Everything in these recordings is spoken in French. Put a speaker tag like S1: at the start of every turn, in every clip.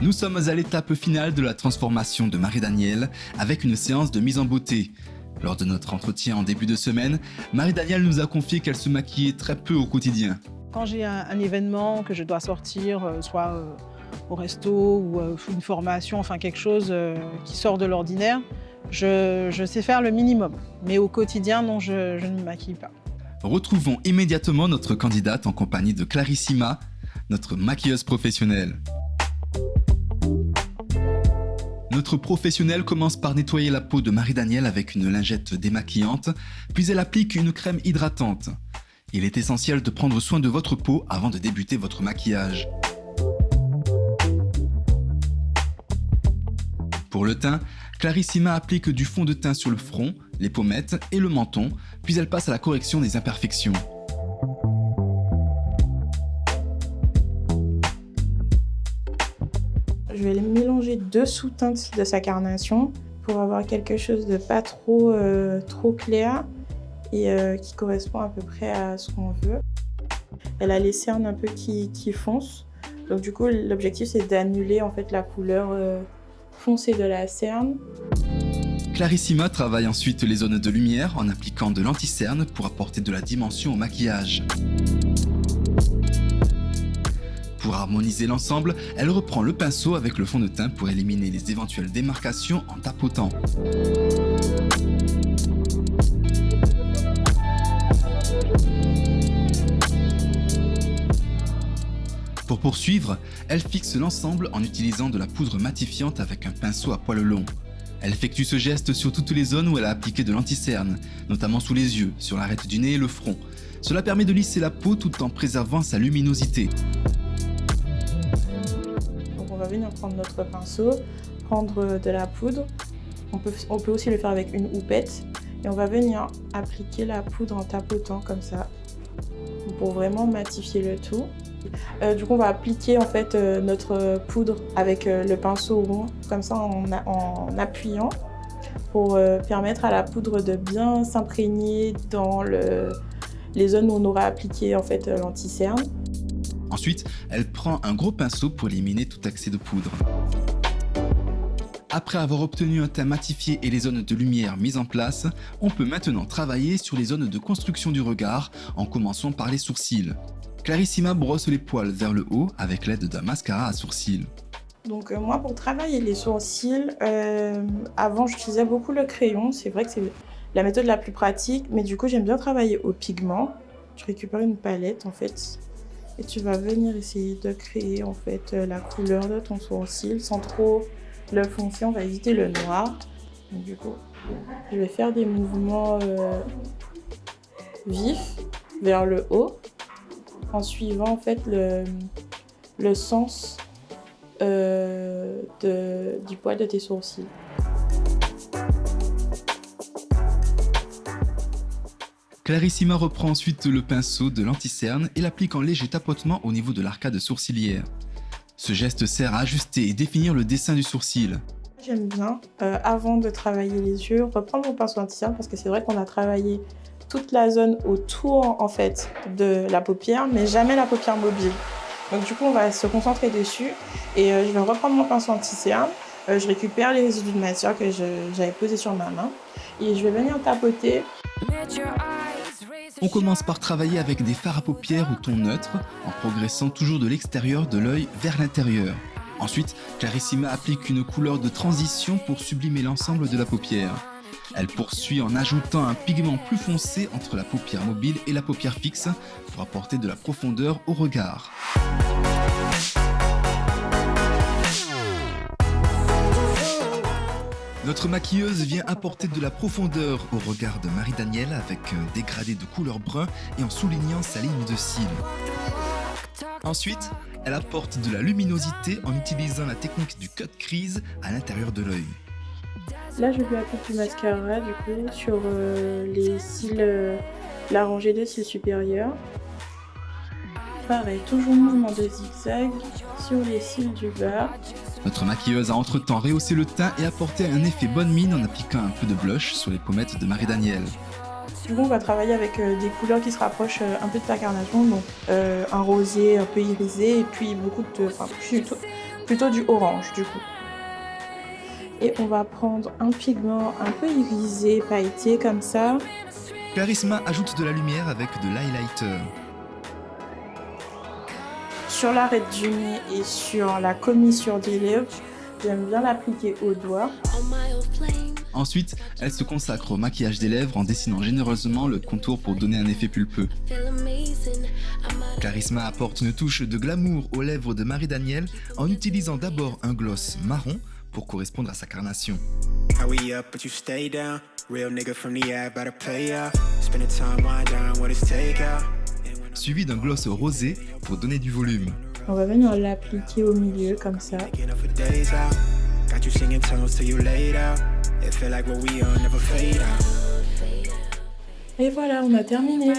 S1: Nous sommes à l'étape finale de la transformation de Marie-Danielle avec une séance de mise en beauté. Lors de notre entretien en début de semaine, Marie-Danielle nous a confié qu'elle se maquillait très peu au quotidien.
S2: Quand j'ai un événement que je dois sortir, soit au resto ou une formation, enfin quelque chose qui sort de l'ordinaire, je sais faire le minimum. Mais au quotidien, non, je ne me maquille pas.
S1: Retrouvons immédiatement notre candidate en compagnie de Clarissima, notre maquilleuse professionnelle. Notre professionnelle commence par nettoyer la peau de Marie-Danielle avec une lingette démaquillante, puis elle applique une crème hydratante. Il est essentiel de prendre soin de votre peau avant de débuter votre maquillage. Pour le teint, Clarissima applique du fond de teint sur le front, les pommettes et le menton, puis elle passe à la correction des imperfections.
S3: Je vais mélanger 2 sous-teintes de sa carnation pour avoir quelque chose de pas trop clair et qui correspond à peu près à ce qu'on veut. Elle a les cernes un peu qui foncent, donc du coup l'objectif c'est d'annuler en fait la couleur foncée de la cerne.
S1: Clarissima travaille ensuite les zones de lumière en appliquant de l'anti-cerne pour apporter de la dimension au maquillage. Pour harmoniser l'ensemble, elle reprend le pinceau avec le fond de teint pour éliminer les éventuelles démarcations en tapotant. Pour poursuivre, elle fixe l'ensemble en utilisant de la poudre matifiante avec un pinceau à poils longs. Elle effectue ce geste sur toutes les zones où elle a appliqué de l'anti-cerne, notamment sous les yeux, sur l'arête du nez et le front. Cela permet de lisser la peau tout en préservant sa luminosité.
S3: Donc on va venir prendre notre pinceau, prendre de la poudre. On peut aussi le faire avec une houppette. Et on va venir appliquer la poudre en tapotant comme ça, pour vraiment matifier le tout. Du coup, on va appliquer en fait notre poudre avec le pinceau rond, comme ça en appuyant, pour permettre à la poudre de bien s'imprégner dans les zones où on aura appliqué en fait l'anti-cerne.
S1: Ensuite, elle prend un gros pinceau pour éliminer tout excès de poudre. Après avoir obtenu un teint matifié et les zones de lumière mises en place, on peut maintenant travailler sur les zones de construction du regard en commençant par les sourcils. Clarissima brosse les poils vers le haut avec l'aide d'un mascara à sourcils.
S3: Donc moi pour travailler les sourcils, avant j'utilisais beaucoup le crayon, c'est vrai que c'est la méthode la plus pratique, mais du coup j'aime bien travailler au pigment. Tu récupères une palette en fait et tu vas venir essayer de créer en fait la couleur de ton sourcil sans trop le foncer, on va éviter le noir. Donc, du coup je vais faire des mouvements vifs vers le haut, en suivant en fait le sens du poil de tes sourcils.
S1: Clarissima reprend ensuite le pinceau de l'anti-cerne et l'applique en léger tapotement au niveau de l'arcade sourcilière. Ce geste sert à ajuster et définir le dessin du sourcil.
S3: J'aime bien, avant de travailler les yeux, reprendre mon pinceau anti-cerne parce que c'est vrai qu'on a travaillé toute la zone autour en fait de la paupière, mais jamais la paupière mobile. Donc du coup, on va se concentrer dessus et je vais reprendre mon pinceau anti-cerne. Je récupère les résidus de matière que j'avais posés sur ma main et je vais venir tapoter.
S1: On commence par travailler avec des fards à paupières au ton neutre, en progressant toujours de l'extérieur de l'œil vers l'intérieur. Ensuite, Clarissima applique une couleur de transition pour sublimer l'ensemble de la paupière. Elle poursuit en ajoutant un pigment plus foncé entre la paupière mobile et la paupière fixe pour apporter de la profondeur au regard. Notre maquilleuse vient apporter de la profondeur au regard de Marie-Danielle avec un dégradé de couleur brun et en soulignant sa ligne de cils. Ensuite, elle apporte de la luminosité en utilisant la technique du cut crease à l'intérieur de l'œil.
S3: Là, je lui applique du mascara du coup sur les cils, la rangée de cils supérieurs. Pareil, toujours mouvement de zigzag sur les cils du bas.
S1: Notre maquilleuse a entre-temps rehaussé le teint et apporté un effet bonne mine en appliquant un peu de blush sur les pommettes de Marie-Danielle.
S3: Du coup, on va travailler avec des couleurs qui se rapprochent un peu de la carnation, donc un rosé un peu irisé et puis plutôt du orange du coup. Et on va prendre un pigment un peu irisé, pailleté comme ça.
S1: Charisma ajoute de la lumière avec de l'highlighter.
S3: Sur l'arête du nez et sur la commissure des lèvres, j'aime bien l'appliquer au doigt.
S1: Ensuite, elle se consacre au maquillage des lèvres en dessinant généreusement le contour pour donner un effet pulpeux. Charisma apporte une touche de glamour aux lèvres de Marie-Danielle en utilisant d'abord un gloss marron pour correspondre à sa carnation. Suivi d'un gloss rosé pour donner du volume.
S3: On va venir l'appliquer au milieu comme ça. Et voilà, on a terminé.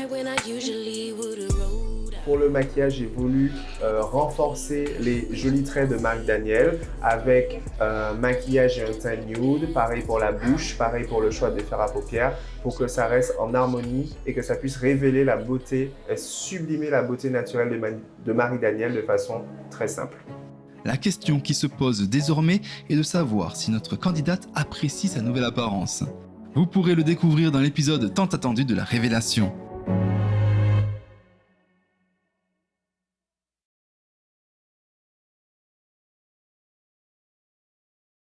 S4: Pour le maquillage, j'ai voulu renforcer les jolis traits de Marie-Danielle avec un maquillage et un teint nude, pareil pour la bouche, pareil pour le choix des fards à paupières, pour que ça reste en harmonie et que ça puisse révéler la beauté, et sublimer la beauté naturelle de Marie-Danielle de façon très simple.
S1: La question qui se pose désormais est de savoir si notre candidate apprécie sa nouvelle apparence. Vous pourrez le découvrir dans l'épisode tant attendu de la révélation.